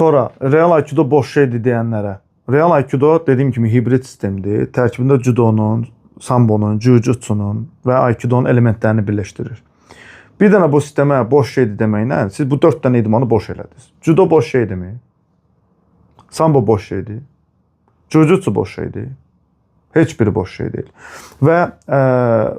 Sonra real aikido boş şeydir deyənlərə. Real aikido dediyim kimi hibrid sistemdir. Tərkibində judonun, sambonun, jiu-jitsunun və aikidonun elementlərini birləşdirir. Bir dənə bu sistemə boş şeydir deməklə siz bu 4 dənə idmanı boş elədiniz. Judo boş şeydirmi? Sambo boş şeydir. Jiu-jitsu boş şeydir. Heç biri boş şey deyil. Və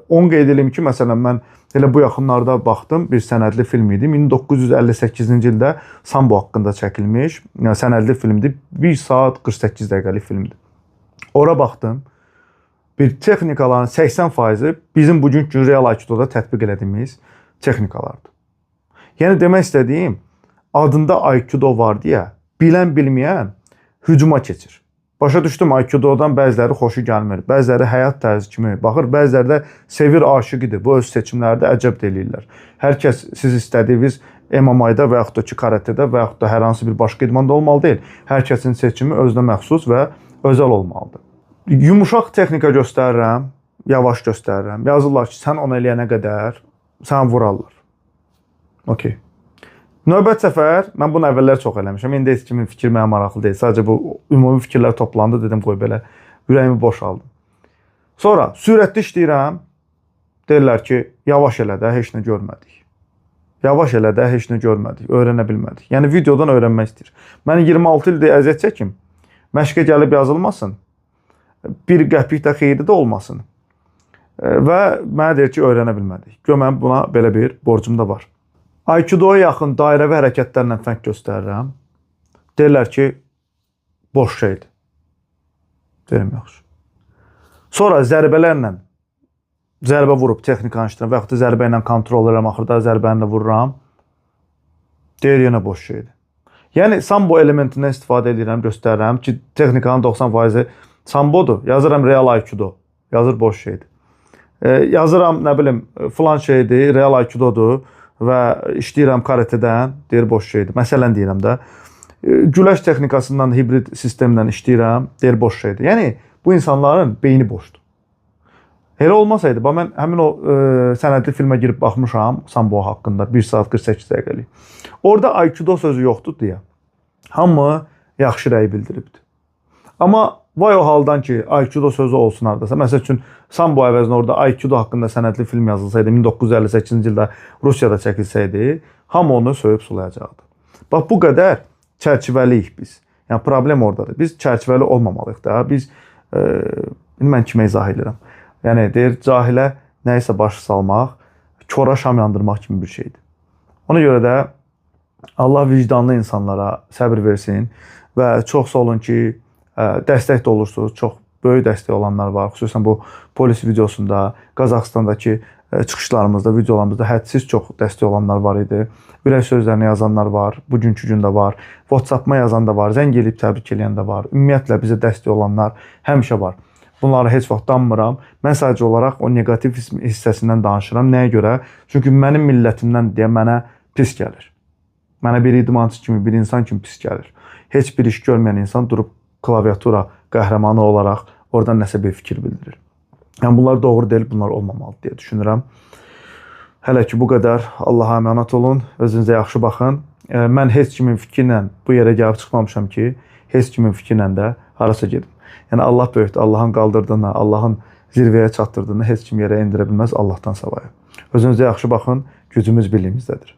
onu qeyd edeyim ki, məsələn, mən elə bu yaxınlarda baxdım, bir sənədli film idi. 1958-ci ildə sambo haqqında çəkilmiş sənədli filmdir. 1 saat 48 dəqiqəlik filmdir. Ora baxdım. Bir texnikaların 80%-i bizim bugünkü real aikidoda tətbiq etdiyimiz texnikalardır. Yəni demək istədiyim, adında aikido var deyə bilən bilməyən hücuma keçir. Başa düşdüm, aikidodan bəziləri xoşu gəlmir, bəziləri həyat tərzi kimi baxır, bəziləri də sevir, aşiqidir. Bu öz seçimlərdə əcəb deyirlər. Hər kəs siz istədiyiniz MMA-da və yaxud da ki, karatedə və yaxud da hər hansı bir başqa idmanda olmalı deyil. Hər kəsin seçimi özünə məxsus və özəl olmalıdır. Yumuşaq texnika göstərirəm, yavaş göstərirəm. Yazırlar ki, sən onu eləyənə qədər sən vurarlar. Okey. Növbət səfər, mən bunu əvvəllər çox eləmişəm. İndi heç kimin fikri mənə maraqlı deyil. Sadəcə bu ümumi fikirlər toplandı, dedim qoy belə ürəyimi boşaldım. Sonra sürətli işləyirəm. Deyirlər ki, yavaş elə də heç nə görmədik. Yavaş elə də heç nə görmədik, öyrənə bilmədik. Yəni videodan öyrənmək istəyir. Mən 26 ildir əziyyət çəkim. Məşqə gəlib yazılmasın. Bir qəpik də xeyri də olmasın. Və mənə deyir ki, öyrənə bilmədik. Mən buna belə bir borcum da var. Aikidoya yaxın dairəvi hərəkətlərlə fərq göstərirəm. Deyirlər ki, boş şeydir. Deyirəm, yaxşı. Sonra zərbələrlə, zərbə vurub texnikanı işləyirəm və yaxud da zərbə ilə kontrol edirəm, axırda zərbəni də vururam. Deyir, yenə boş şeydir. Yəni, sambo elementindən istifadə edirəm, göstərirəm ki, texnikanın 90%-i sambodur. Yazıram real aikido, yazır boş şeydir. Yazıram, nə bilim, filan şeydir, real aikidodur. Və işləyirəm karatedən, deyir boş şeydir. Məsələn deyirəm də, güləş texnikasından, hibrid sistemlə işləyirəm, deyir boş şeydir. Yəni, bu insanların beyni boşdur. Elə olmasaydı, mən həmin o sənədli filmə girib baxmışam, sambo haqqında, 1 saat 48 dəqiqəlik. Orada aikido sözü yoxdur deyə, hamı yaxşı rəy bildiribdir. Amma vay o haldan ki, aikido sözü olsun haradasa. Məsəl üçün, sambo əvəzinə orada aikido haqqında sənədli film yazılsaydı, 1958-ci ildə Rusiyada çəkilsəydi, hamı onu söyüb sulayacaqdı. Bax, bu qədər çərçivəliyik biz. Yəni, problem oradadır. Biz çərçivəli olmamalıyıq da. Biz, mən kimə izah edirəm? Yəni, deyir, cahilə nəyisə başı salmaq, kora şam yandırmaq kimi bir şeydir. Ona görə də Allah vicdanlı insanlara səbir versin və çox sağ olun ki, dəstək də olursunuz. Çox böyük dəstək olanlar var. Xüsusən bu polis videosunda, Qazaxstandakı çıxışlarımızda, videolarımızda hədsiz çox dəstək olanlar var idi. Ürək sözlərini yazanlar var, bugünkü gündə var. WhatsApp-ma yazan da var, zəng eləyib təbrik eləyən də var. Ümumiyyətlə bizə dəstək olanlar həmişə var. Bunları heç vaxt danmıram. Mən sadəcə olaraq o negativ hissəsindən danışıram. Nəyə görə? Çünki mənim millətimdən deyə mənə pis gəlir. Mənə bir idmançı kimi, bir insan kimi pis gəlir. Heç bir iş görməyən insan durub klaviatura qəhrəmanı olaraq oradan nəsə bir fikir bildirir. Yəni, bunlar doğru deyil, bunlar olmamalı deyə düşünürəm. Hələ ki, bu qədər. Allaha əmanət olun, özünüzə yaxşı baxın. Mən heç kimin fikirlə bu yerə gəlib çıxmamışam ki, heç kimin fikirlə də harasa gedim. Yəni, Allah böyükdür, Allahın qaldırdığını, Allahın zirvəyə çatdırdığını heç kim yerə endirə bilməz Allahdan savayı. Özünüzə yaxşı baxın, gücümüz birliyimizdədir.